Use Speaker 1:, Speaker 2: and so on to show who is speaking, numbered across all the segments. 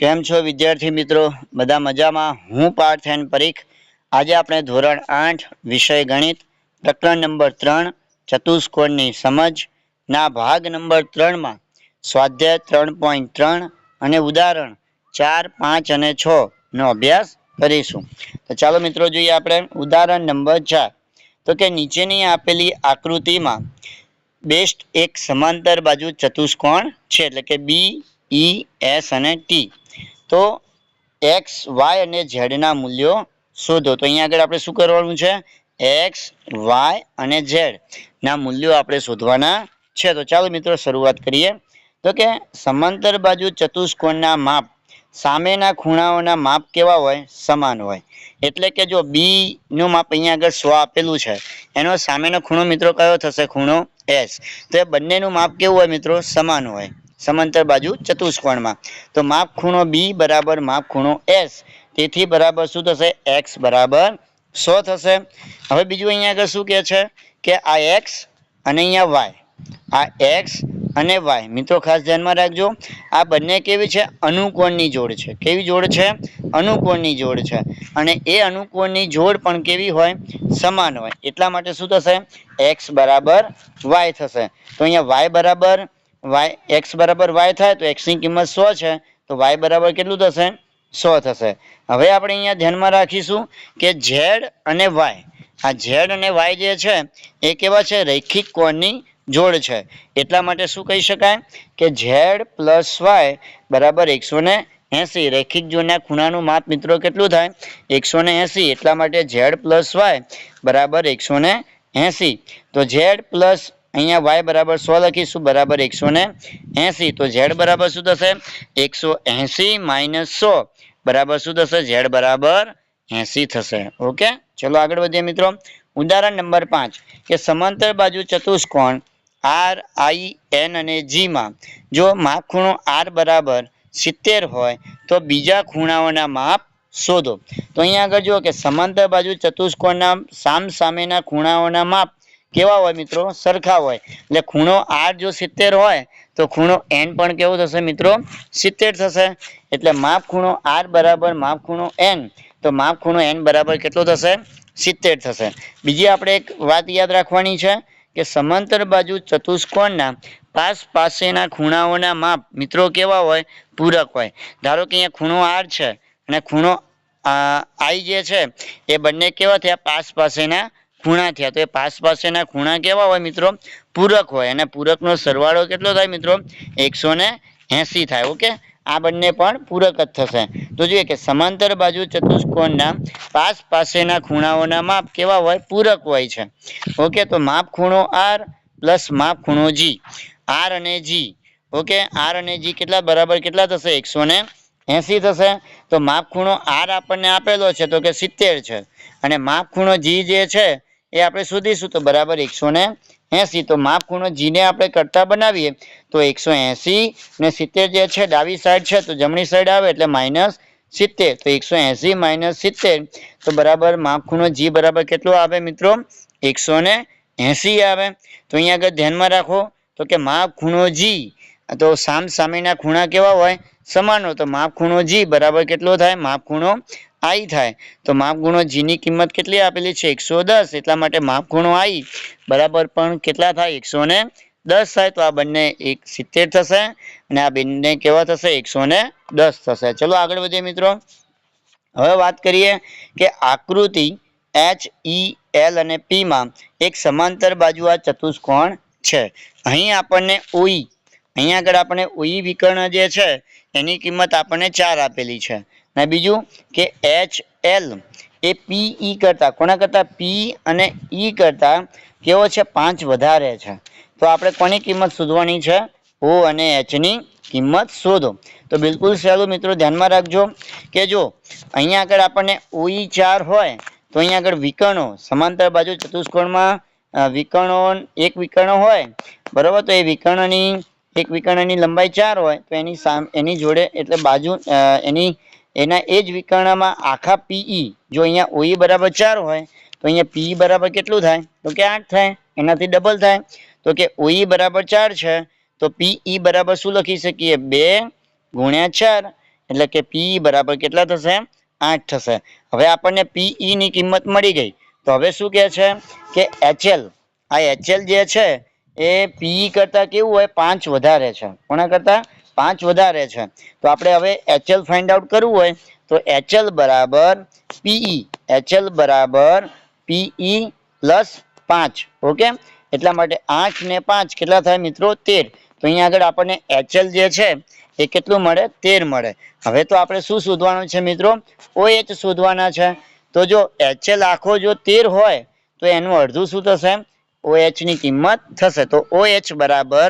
Speaker 1: કેમ છો વિદ્યાર્થી મિત્રો? બધા મજામાં? હું પાર્થ એન પરીખ. આજે આપણે ધોરણ 8 વિષય ગણિત પ્રકરણ નંબર 3 ચતુષ્કોણની સમજ ના ભાગ નંબર 3 માં સ્વાધ્યાય 3.3 અને ઉદાહરણ 4, 5 અને 6 નો અભ્યાસ કરીશું. તો ચાલો મિત્રો જોઈએ આપણે ઉદાહરણ નંબર 4. તો કે નીચેની આપેલી આકૃતિમાં બેસ્ટ એક સમાંતર બાજુ ચતુષ્કોણ છે, એટલે કે બી, ઈ, એસ અને ટી. તો એક્સ, વાય અને ઝેડ ના મૂલ્યો શોધો. તો અહીંયા આગળ આપણે શું કરવાનું છે? એક્સ, વાય અને ઝેડ ના મૂલ્યો આપણે શોધવાના છે. તો ચાલો મિત્રો શરૂઆત કરીએ. તો કે સમાંતર બાજુ ચતુષ્કોણના માપ સામેના ખૂણાઓના માપ કેવા હોય? સમાન હોય. એટલે કે જો બી નું માપ અહીંયા આગળ 100 આપેલું છે, એનો સામેનો ખૂણો મિત્રો કયો થશે? ખૂણો એસ. તો એ બંનેનું માપ કેવું હોય મિત્રો? સમાન હોય સમાંતર બાજુ ચતુષ્કોણમાં. તો માપ ખૂણો બી બરાબર માપ ખૂણો એસ. તેથી બરાબર શું થશે? એક્સ બરાબર 100 થશે. હવે બીજું અહીંયા આગળ શું કહે છે કે આ એક્સ અને અહીંયા વાય, આ એક્સ અને વાય મિત્રો ખાસ ધ્યાનમાં રાખજો, આ બંને કેવી છે? અનુકોણની જોડ છે. કેવી જોડ છે? અનુકોણની જોડ છે. અને એ અનુકોણની જોડ પણ કેવી હોય? સમાન હોય. એટલા માટે શું થશે? એક્સ બરાબર વાય થશે. તો અહીંયા વાય બરાબર વાય, એક્સ બરાબર વાય થાય તો એક્સ ની કિંમત 100 છે, તો વાય બરાબર કેટલું થશે? 100 થશે. હવે આપણે અહીંયા ધ્યાનમાં રાખીશું કે ઝેડ અને વાય, આ ઝેડ અને વાય જે છે એ કેવા છે? રૈખિક કોણની જોડ છે. એટલા માટે શું કહી શકાય કે ઝેડ પ્લસ વાય બરાબર 180. રૈખિક જોડના ખૂણાનું માપ મિત્રો કેટલું થાય? 180. એટલા માટે ઝેડ પ્લસ વાય બરાબર 180. તો ઝેડ પ્લસ અહીંયા વાય બરાબર 100 લખીશું, બરાબર 180. તો ઝેડ બરાબર શું થશે? 180 માઇનસ 100 બરાબર શું થશે? ઝેડ બરાબર 80 થશે. ઓકે, ચલો આગળ વધીએ મિત્રો. ઉદાહરણ નંબર 5 કે સમાંતર બાજુ ચતુષ્કોણ આર, આઈ, એન અને જી માં જો માપ ખૂણો આર બરાબર 70 હોય તો બીજા ખૂણાઓના માપ શોધો. તો અહીંયા આગળ જુઓ કે સમાંતર બાજુ ચતુષ્કોણના સામેના ખૂણાઓના માપ કેવા હોય મિત્રો? સરખા હોય. એટલે ખૂણો આર જો 70 હોય તો ખૂણો એન પણ કેવો થશે મિત્રો? 70 થશે. એટલે માપ ખૂણો આર બરાબર માપ ખૂણો એન, તો માપ ખૂણો એન બરાબર કેટલો થશે? 70 થશે. બીજી આપણે એક વાત યાદ રાખવાની છે કે સમાંતર બાજુ ચતુષ્કોણના પાસેના ખૂણાઓના માપ મિત્રો કેવા હોય? પૂરક હોય. ધારો કે અહીંયા ખૂણો આર છે અને ખૂણો આઈ જે છે એ બંને કેવા થયા? પાસેના ખૂણા થયા. તો એ પાસેના ખૂણા કેવા હોય મિત્રો? પૂરક હોય. અને પૂરકનો સરવાળો કેટલો થાય મિત્રો? 180 થાય. ઓકે, આ બંને પણ પૂરક જ થશે. તો જોઈએ કે સમાંતર બાજુ ચતુષ્કોણના પાસેના ખૂણાઓના માપ કેવા હોય? પૂરક હોય છે. ઓકે, તો માપ ખૂણો આર પ્લસ માપ ખૂણો જી, આર અને જી. ઓકે, આર અને જી કેટલા બરાબર કેટલા થશે? 180 થશે. તો માપ ખૂણો આર આપણને આપેલો છે તો કે 70 છે, અને માપ ખૂણો જી જે છે એ આપણે શોધીશું તો બરાબર 180. તો માપ ખૂણો જી ને આપણે કરતા બનાવીએ તો 180 ને 70 જે છે ડાબી સાઈડ છે તો જમણી સાઈડ આવે એટલે -70. તો 180 - 70 તો બરાબર માપ ખૂણો જી બરાબર કેટલો આવે મિત્રો? 180 આવે. તો અહીંયા આગળ ધ્યાનમાં રાખો તો કે માપ ખૂણો જી, તો સામેના ખૂણા કેવા હોય? સમાન હોય. તો માપ ખૂણો જી બરાબર કેટલો થાય? માપ ખૂણો આઈ થાય. તો માપ ખૂણો જી ની કિંમત કેટલી આપેલી છે? 110. એટલા માટે માપ ખૂણો આઈ બરાબર પણ કેટલા થાય? 110 થાય. તો આ બંને 70 થશે અને આ બંને કેવા થશે? 110 થશે. ચલો આગળ વધીએ મિત્રો. હવે વાત કરીએ કે આકૃતિ એચ, ઈ, એલ અને પી માં એક સમાંતર બાજુ આ ચતુષ્કોણ છે. અહીં આપણને ઓઈ, અહીંયા આગળ આપણને ઓઈ વિકર્ણ જે છે એની કિંમત આપણને 4 આપેલી છે. અને બીજું કે એચ, એલ એ પી, ઈ કરતા કોના કરતા? પી અને ઈ કરતા કેવો છે? 5 વધારે છે. તો આપણે કોની કિંમત શોધવાની છે? ઓ અને એચ ની કિંમત શોધો. તો બિલકુલ સહેલું મિત્રો, ધ્યાનમાં રાખજો કે જો અહીંયા આગળ આપણને ઓઈ 4 હોય તો અહીંયા આગળ વિકર્ણો સમાંતર બાજુ ચતુષ્કોણમાં વિકર્ણો એક વિકર્ણ હોય બરાબર, તો એ એક વિકર્ણની લંબાઈ 4 હોય તો એની જોડે એટલે બાજુ એના એ જ વિકર્ણમાં આખા પીઈ, જો અહીંયા ઓઈ બરાબર 4 હોય તો અહીંયા પી બરાબર કેટલું થાય? તો કે 8 થાય. એનાથી ડબલ થાય. તો કે ઓઈ બરાબર 4 છે તો પીઈ બરાબર શું લખી શકીએ? 2 × 4 એટલે કે પી બરાબર કેટલા થશે 8 થશે। હવે આપણને પીઈ ની કિંમત મળી ગઈ તો હવે શું કહે છે કે એચએલ આ એચએલ જે છે એ પીઈ કરતા કેવું હોય 5 વધારે છે। કોના કરતા 5 વધારે છે તો આપણે હવે એચએલ ફાઇન્ડ આઉટ કરવું હોય તો એચએલ બરાબર પીઈ એચએલ બરાબર પીઈ પ્લસ 5 ઓકે। એટલા માટે 8 ને 5 કેટલા થાય મિત્રો 13 તો અહીંયા આગળ આપણને એચએલ જે છે એ કેટલું મળે 13 મળે। હવે તો આપણે શું શોધવાનું છે મિત્રો ઓએચ શોધવાના છે તો જો એચએલ આખો જો 13 હોય તો એનું અડધું શું થશે ઓએચ ની કિંમત થશે તો ઓએચ બરાબર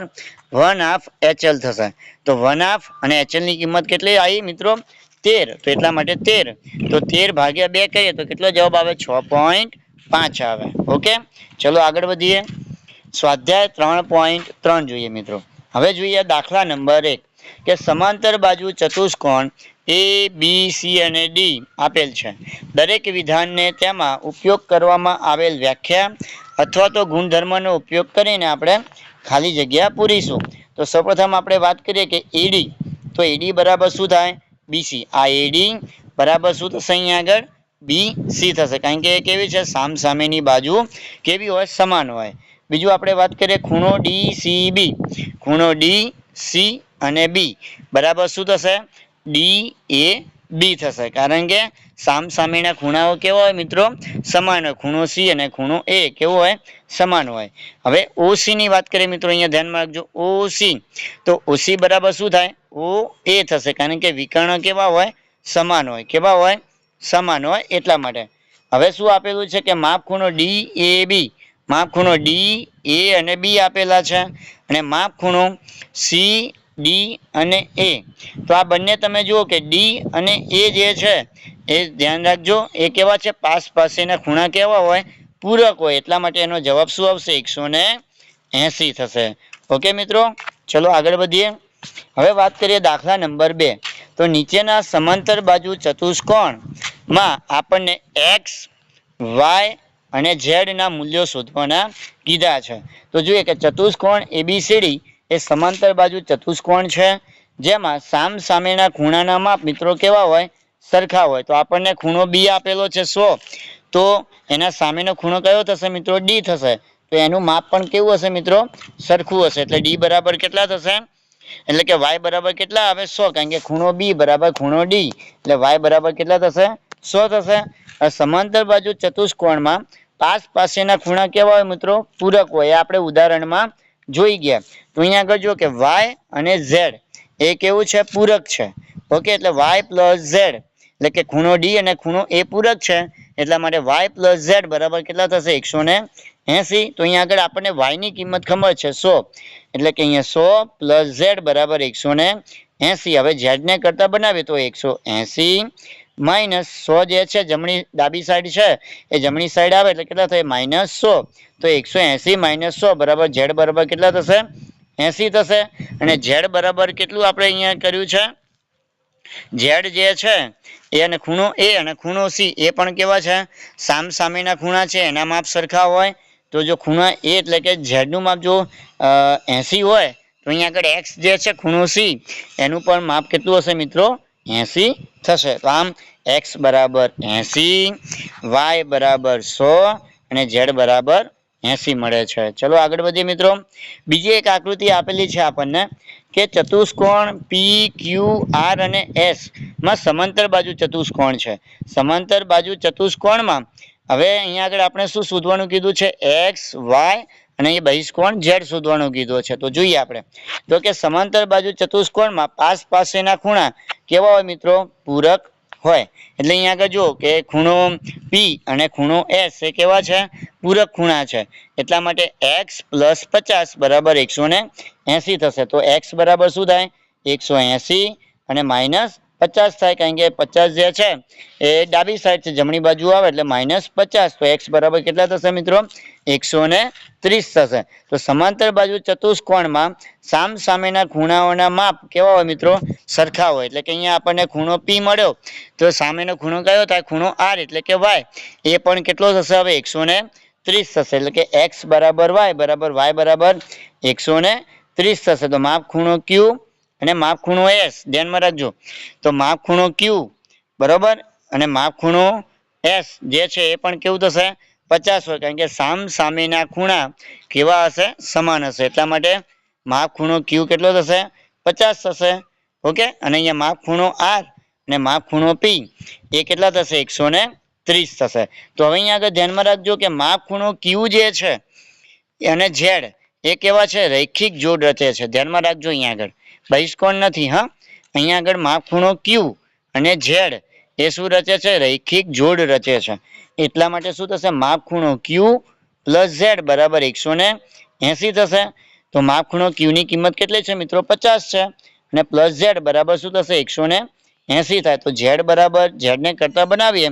Speaker 1: 1/2 એચએલ થશે। તો 1/2 અને એચએલ ની કિંમત કેટલી આવી મિત્રો 13 તો એટલા માટે 13 તો 13 ભાગ્યા 2 કરીએ તો કેટલો જવાબ આવે 6.5 આવે ઓકે। ચલો આગળ વધીએ સ્વાધ્યાય 3.3 જોઈએ મિત્રો। હવે જોઈએ દાખલા નંબર 1 કે સમાંતર બાજુ ચતુષ્કોણ એ બી સી અને ડી આપેલ છે। દરેક વિધાનને તેમાં ઉપયોગ કરવામાં આવેલ વ્યાખ્યા અથવા તો ગુણધર્મનો ઉપયોગ કરીને આપણે ખાલી જગ્યા પૂરીશું। તો સૌપ્રથમ આપણે વાત કરીએ કે એડી તો એડી બરાબર શું થાય બીસી આ એડી બરાબર શું થશે અહીંયા આગળ બી સી થશે કારણ કે કેવી છે સામ સામેની બાજુ કેવી હોય સમાન હોય। બીજું આપણે વાત કરીએ ખૂણો ડી સી બી ખૂણો ડી સી અને બી બરાબર શું થશે ડી એ બી થશે કારણ કે સામ સામેના ખૂણાઓ કેવા હોય મિત્રો સમાન હોય ખૂણો સી અને ખૂણો એ કેવો હોય સમાન હોય। હવે ઓસી ની વાત કરીએ મિત્રો અહીંયા ધ્યાનમાં રાખજો ઓસી તો ઓસી બરાબર શું થાય ઓ એ થશે કારણ કે વિકર્ણ કેવા હોય સમાન હોય કેવા હોય સમાન હોય એટલા માટે। હવે શું આપેલું છે કે માપ ખૂણો ડી એ બી માપ ખૂણો ડી એ અને બી આપેલા છે અને માપ ખૂણો સી ડી અને એ તો આ બંને તમે જુઓ કે ડી અને એ જે છે એ ધ્યાન રાખજો એ કેવા છે પાસ પાસેના ખૂણા કેવા હોય પૂરક હોય એટલા માટે એનો જવાબ શું આવશે 180 થશે ઓકે મિત્રો। ચલો આગળ વધીએ। હવે વાત કરીએ દાખલા નંબર 2 તો નીચેના સમાંતર બાજુ ચતુષ્કોણમાં આપણને એક્સ વાય અને ઝેડ ના મૂલ્યો શોધવાના કીધા છે। તો જોઈએ કે ચતુષ્કોણ એબીસીડી એ સમાંતર બાજુ ચતુષ્કોણ છે જેમાં સામ સામેના ખૂણાના માપ મિત્રો કેવા હોય સરખા હોય। તો આપણને ખૂણો બી આપેલો છે 100 તો એના સામેનો ખૂણો કયો થશે મિત્રો ડી થશે તો એનું માપ પણ કેવું હશે મિત્રો સરખું હશે એટલે ડી બરાબર કેટલા થશે એટલે કે વાય બરાબર કેટલા આવે 100 કારણ કે ખૂણો બી બરાબર ખૂણો ડી એટલે વાય બરાબર કેટલા થશે 100 થશે। સમાંતર બાજુ ચતુષ્કોણમાં પાસ પાસેના ખૂણા કેવા હોય મિત્રો પૂરક હોય આપણે ઉદાહરણમાં જોઈ ગયા। તો અહીંયા આગળ જો કે વાય અને ઝેડ એ કેવું છે પૂરક છે ઓકે એટલે વાય પ્લસ ઝેડ એટલે કે ખૂણો ડી અને ખૂણો એ પૂરક છે એટલા માટે વાય પ્લસ ઝેડ બરાબર કેટલા થશે 180। તો અહીંયા આગળ આપણને વાય ની કિંમત ખબર છે 100 એટલે કે અહીંયા 100 પ્લસ ઝેડ બરાબર 180। હવે ઝેડ ને કરતા બનાવીએ તો 180 માઇનસ 100 જે છે જમણી ડાબી સાઈડ છે એ જમણી સાઈડ આવે એટલે કેટલા થાય -100 તો 180 માઇનસ 100 બરાબર ઝેડ બરાબર કેટલા થશે 80 થશે। અને ઝેડ બરાબર કેટલું આપણે અહીંયા કર્યું છે ઝેડ જે છે એ અને ખૂણો એ અને ખૂણો સી એ પણ કેવા છે સામ સામેના ખૂણા છે એના માપ સરખા હોય। તો જો ખૂણા એ એટલે કે ઝેડ નું માપ જો 80 હોય તો અહીંયા આગળ એક્સ જે છે ખૂણો સી એનું પણ માપ કેટલું હશે મિત્રો 80 થશે। તો આમ એક્સ બરાબર 80 વાય બરાબર 100 અને ઝેડ બરાબર 80 મળે છે। ચલો આગળ વધીએ મિત્રો। બીજી એક આકૃતિ આપેલી છે આપણને કે ચતુષ્કોણ પી ક્યુ આર અને એસ માં સમાંતર બાજુ ચતુષ્કોણ છે। સમાંતર બાજુ ચતુષ્કોણમાં હવે અહીંયા આગળ આપણે શું શોધવાનું કીધું છે એક્સ વાય અને એ બહિષ્કોણ ઝેડ શોધવાનું કીધું છે। તો જોઈએ આપણે તો કે સમાંતર બાજુ ચતુષ્કોણમાં પાસ પાસેના ખૂણા કેવા હોય મિત્રો પૂરક હોય એટલે અહીંયા આગળ જો કે ખૂણો પી અને ખૂણો એસ એ કેવા છે પૂરક ખૂણા છે એટલા માટે એક્સ પ્લસ 50 બરાબર 180 થશે। તો એક્સ બરાબર શું થાય 180 અને માઇનસ 50 થાય કારણ કે 50 જે છે એ ડાબી સાઈડ છે જમણી બાજુ આવે એટલે -50 તો એક્સ બરાબર કેટલા થશે મિત્રો 130 થશે। તો સમાંતર બાજુ ચતુષ્કોણમાં સામ સામેના ખૂણાઓના માપ કેવા હોય મિત્રો સરખા હોય એટલે કે અહીંયા આપણને ખૂણો પી મળ્યો તો સામેનો ખૂણો કયો થાય ખૂણો આર એટલે કે વાય એ પણ કેટલો થશે હવે 130 થશે એટલે કે એક્સ બરાબર વાય બરાબર 130 થશે। તો માપ ખૂણો ક્યુ અને માપ ખૂણો એસ ધ્યાનમાં રાખજો. તો માપ ખૂણો ક્યુ બરોબર અને માપ ખૂણો એસ જે છે એ પણ કેવું થશે 50 હોય, કારણ કે સામ સામેના ખૂણા કેવા હશે સમાન હશે. એટલા માટે માપ ખૂણો ક્યુ કેટલો થશે 50 થશે. ઓકે, અને અહીંયા માપ ખૂણો આર અને માપ ખૂણો પી એ કેટલા થશે 130 થશે. તો હવે અહીંયા આગળ ધ્યાનમાં રાખજો કે માપ ખૂણો ક્યુ જે છે અને ઝેડ એ કેવા છે રૈખિક જોડ રચે છે. ધ્યાનમાં રાખજો અહીંયા આગળ બહિષ્કોણ નથી. હા, અહીંયા આગળ માપ ખૂણો ક્યુ અને ઝેડ એ શું રચે છે રૈખિક જોડ રચે છે. એટલા માટે શું થશે માપ ખૂણો ક્યુ પ્લસ ઝેડ બરાબર 180 થશે. તો માપ ખૂણો ક્યુ ની કિંમત કેટલી છે મિત્રો 50 છે અને પ્લસ ઝેડ બરાબર શું થશે 180 થાય. તો ઝેડ બરાબર ઝેડ ને કરતા બનાવીએ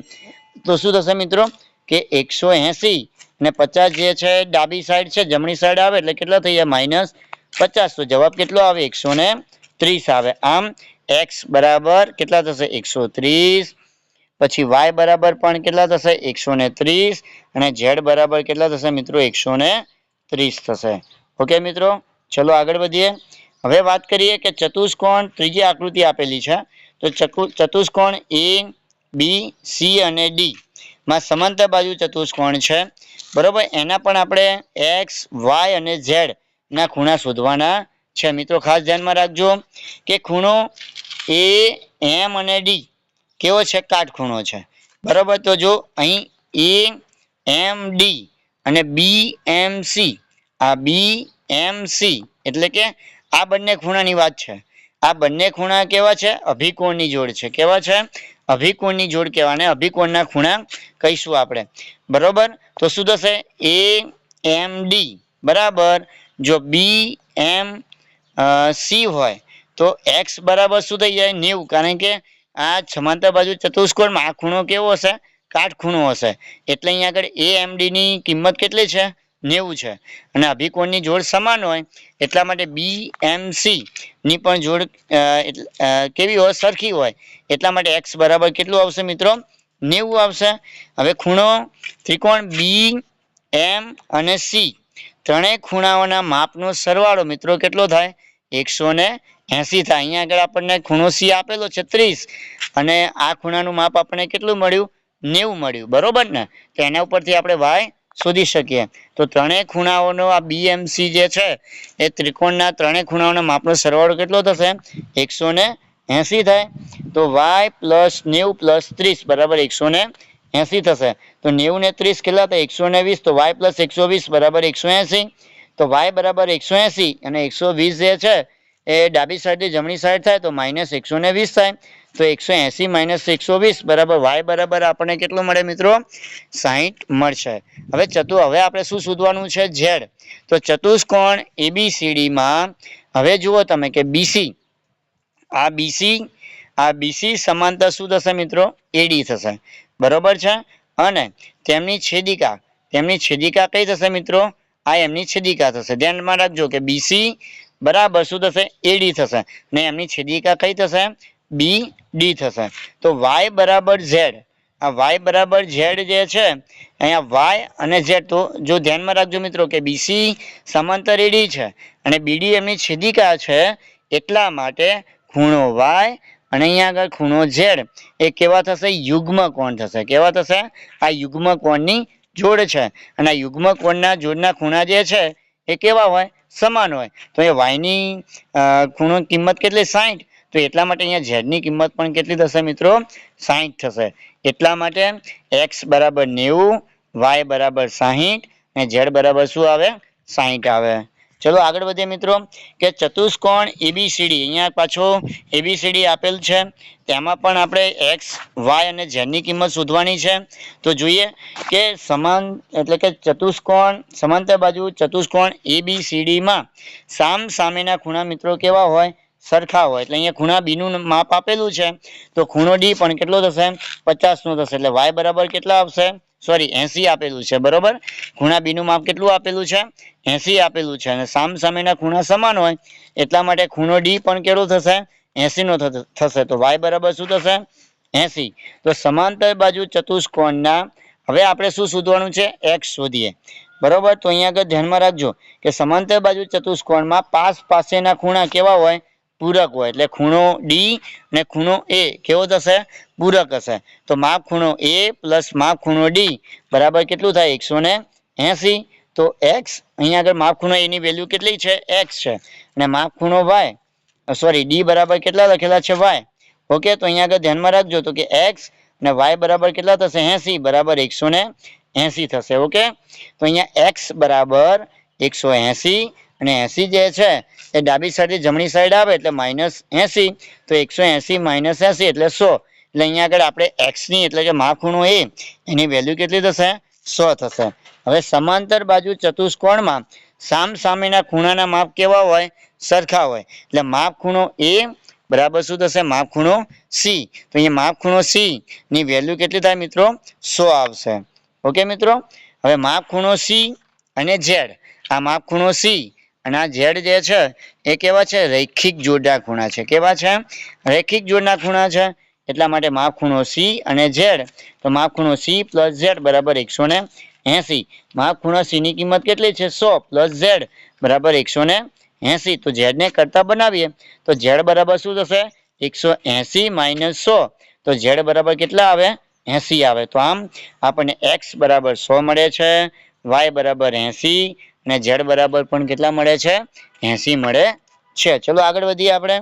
Speaker 1: તો શું થશે મિત્રો કે 180 ને 50 જે છે ડાબી સાઈડ છે જમણી સાઈડ આવે એટલે કેટલા થઈ જાય -50. તો જવાબ કેટલો આવે 130 આવે. આમ x બરાબર કેટલા થશે 130, પછી y બરાબર પણ કેટલા થશે 130 અને z બરાબર કેટલા થશે મિત્રો 130 થશે. ઓકે મિત્રો, ચલો આગળ વધીએ. હવે વાત કરીએ કે ચતુષ્કોણ ત્રીજી આકૃતિ આપેલી છે. તો ચતુષ્કોણ એ બી સી અને ડી માં સમાંતર બાજુ ચતુષ્કોણ છે બરોબર. એના પણ આપણે એક્સ વાય અને ઝેડ ના ખૂણા શોધવાના છે. મિત્રો ખાસ ધ્યાનમાં રાખજો કે ખૂણો એ એમ અને ડી કેવો છે કાટખૂણો છે બરોબર. તો જો અહીં એ એમ ડી અને બી એમ સી, આ બી એમ સી એટલે કે આ બંને ખૂણાની વાત છે. આ બંને ખૂણા કેવા છે અભિકોણની જોડ છે. કેવા છે અભિકોણની જોડ કહેવાય. અભિકોણના ખૂણા કહીશું આપણે બરોબર. તો શું થશે એ એમ ડી બરાબર જો બી એમ સી હોય તો એક્સ બરાબર શું થઈ જાય 90, કારણ કે આ સમાંતર બાજુ ચતુષ્કોણમાં આ ખૂણો કેવો હશે કાટખૂણો હશે. એટલે અહીંયા આગળ એ એમ ડી ની કિંમત કેટલી છે 90 છે અને અભિકોણની જોડ સમાન હોય એટલા માટે બી એમ સી ની પણ જોડ કેવી હોય સરખી હોય એટલા માટે એક્સ બરાબર કેટલું આવશે મિત્રો 90 આવશે. હવે ખૂણો ત્રિકોણ બી એમ અને સી ત્રણેય ખૂણાઓના માપનો સરવાળો મિત્રો કેટલો થાય 180 થાય. અહીંયા આગળ આપણને ખૂણો સી આપેલો છે 30 અને આ ખૂણાનું માપ આપણને કેટલું મળ્યું 90 મળ્યું બરોબર ને. તો એના ઉપરથી આપણે વાય શોધી શકીએ. તો ત્રણેય ખૂણાઓનો આ બીએમસી જે છે એ ત્રિકોણના ત્રણેય ખૂણાઓના માપનો સરવાળો કેટલો થશે 180 થાય. તો વાય પ્લસ 90 પ્લસ 30 બરાબર 180 થશે. તો 90 ને 30 કેટલા થાય 120. તો વાય પ્લસ 120 બરાબર 180. તો વાય બરાબર 180 અને 120 જે છે એ ડાબી સાઈડથી જમણી સાઈડ થાય તો -120 થાય. તો 180 માઇનસ 120 બરાબર વાય બરાબર આપણને કેટલું મળે મિત્રો 60 મળશે. હવે આપણે શું શોધવાનું છે ઝેડ. તો ચતુષ્કોણ એબીસીડી માં હવે જુઓ તમે કે બીસી આ બીસી સમાંતર શું થશે મિત્રો એડી થશે બરોબર છે. અને તેમની છેદિકા કઈ થશે મિત્રો આ એમની છેદિકા થશે. ધ્યાનમાં રાખજો કે બીસી બરાબર શું થશે એડી થશે ને એમની છેદિકા કઈ થશે બી ડી થશે. તો વાય બરાબર ઝેડ, આ વાય બરાબર ઝેડ જે છે અહીંયા વાય અને ઝેડ. તો જો ધ્યાનમાં રાખજો મિત્રો કે બીસી સમાંતર એડી છે અને બીડી એમની છેદિકા છે એટલા માટે ખૂણો વાય અને અહીંયા આગળ ખૂણો ઝેડ એ કેવા થશે યુગ્મ કોણ થશે. કેવા થશે આ યુગ્મ કોણની જોડ છે અને આ યુગ્મ કોણના જોડના ખૂણા જે છે એ કેવા હોય સમાન હોય. તો એ વાયની ખૂણો કિંમત કેટલી 60. તો એટલા માટે અહીંયા ઝેડની કિંમત પણ કેટલી થશે મિત્રો 60 થશે. એટલા માટે એક્સ બરાબર 90, વાય બરાબર 60 અને ઝેડ બરાબર શું આવે 60 આવે. ચલો આગળ વધીએ મિત્રો કે ચતુષ્કોણ એબીસીડી. અહીંયા પાછો એબીસીડી આપેલ છે તેમાં પણ આપણે એક્સ વાય અને ઝેડની કિંમત શોધવાની છે. તો જોઈએ કે સમાંતર બાજુ ચતુષ્કોણ એબીસીડી માં સામેના ખૂણા મિત્રો કેવા હોય સરખા હોય. એટલે અહીંયા ખૂણા બી નું માપ આપેલું છે તો ખૂણો ડી પણ કેટલો થશે 50 નો થશે. એટલે વાય બરાબર કેટલા આવશે 80 આપેલું છે બરોબર. ખૂણા બી નું માપ કેટલું આપેલું છે 80 આપેલું છે અને સામેના ખૂણા સમાન હોય એટલા માટે ખૂણો ડી પણ કેટલો થશે 80 નો થશે. તો વાય બરાબર શું થશે 80. તો સમાંતર બાજુ ચતુષ્કોણના હવે આપણે શું શોધવાનું છે એક્સ શોધીએ બરોબર. તો અહીંયા આગળ ધ્યાનમાં રાખજો કે સમાંતર બાજુ ચતુષ્કોણમાં પાસેના ખૂણા કેવા હોય પૂરક હોય એટલે ખૂણો ડી અને ખૂણો એ કેવો થશે? પૂરક હશે. તો માપ ખૂણો એ પ્લસ માપ ખૂણો ડી બરાબર કેટલું થાય? 180. તો એક્સ અહીંયા આગળ માપ ખૂણો એની વેલ્યુ કેટલી છે? એક્સ છે. અને માપ ખૂણો વાય ડી બરાબર કેટલા લખેલા છે? વાય. ઓકે, તો અહીંયા આગળ ધ્યાનમાં રાખજો તો કે એક્સ અને વાય બરાબર કેટલા થશે? 80 બરાબર 180 થશે. ઓકે, તો અહીંયા એક્સ બરાબર 180 અને 80 જે છે એ ડાબી સાઈડથી જમણી સાઈડ આવે એટલે -80. તો 180 - 80 એટલે 100. એટલે અહીંયા આગળ આપણે એક્સની એટલે કે માપ ખૂણો એ એની વેલ્યુ કેટલી થશે? 100 થશે. હવે સમાંતર બાજુ ચતુષ્કોણમાં સામ સામેના ખૂણાના માપ કેવા હોય? સરખા હોય. એટલે માપ ખૂણો એ બરાબર શું થશે? માપ ખૂણો સી. તો અહીંયા માપ ખૂણો સી ની વેલ્યુ કેટલી થાય મિત્રો? 100 આવશે. ઓકે મિત્રો, હવે માપ ખૂણો સી અને ઝેડ, આ માપ ખૂણો સી અને આ ઝેડ જે છે એ કેવા છે? રૈખિક જોડના ખૂણા છે. કેવા છે? રૈખિક જોડના ખૂણા છે. એટલા માટે માપ ખૂણો સી અને ઝેડ, તો માપ ખૂણો સી પ્લસ ઝેડ બરાબર 180. માપ ખૂણો સી ની કિંમત કેટલી છે? 100 પ્લસ ઝેડ બરાબર 180. તો ઝેડ ને કરતા બનાવીએ તો ઝેડ બરાબર શું થશે? 180 - 100. તો ઝેડ બરાબર કેટલા આવે? 80 આવે. તો આમ આપણને એક્સ બરાબર 100 મળે છે, વાય બરાબર 80 અને ઝેડ બરાબર પણ કેટલા મળે છે? 80 મળે છે. ચલો આગળ વધીએ આપણે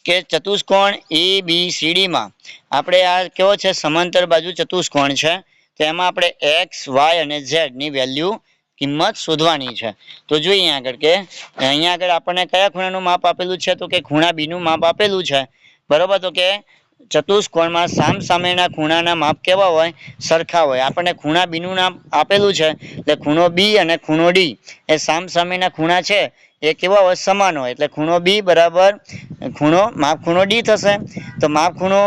Speaker 1: કે ચતુષ્કોણ ABCD માં આપણે આ કેવો છે? સમાંતર બાજુ ચતુષ્કોણ છે. તો એમાં આપણે એક્સ, વાય અને ઝેડ ની વેલ્યુ કિંમત શોધવાની છે. તો જોઈએ આગળ કે અહીંયા આગળ આપણને કયા ખૂણાનું માપ આપેલું છે? તો કે ખૂણા બી નું માપ આપેલું છે. બરોબર, તો કે ચતુષ્કોણમાં સામ સામેના ખૂણાના માપ કેવા હોય? સરખા હોય. આપણને ખૂણા બી નું નામ આપેલું છે એટલે ખૂણો બી અને ખૂણો ડી એ સામ સામેના ખૂણા છે એ કેવા હોય? સમાન હોય. એટલે ખૂણો બી બરાબર માપ ખૂણો ડી થશે. તો માપ ખૂણો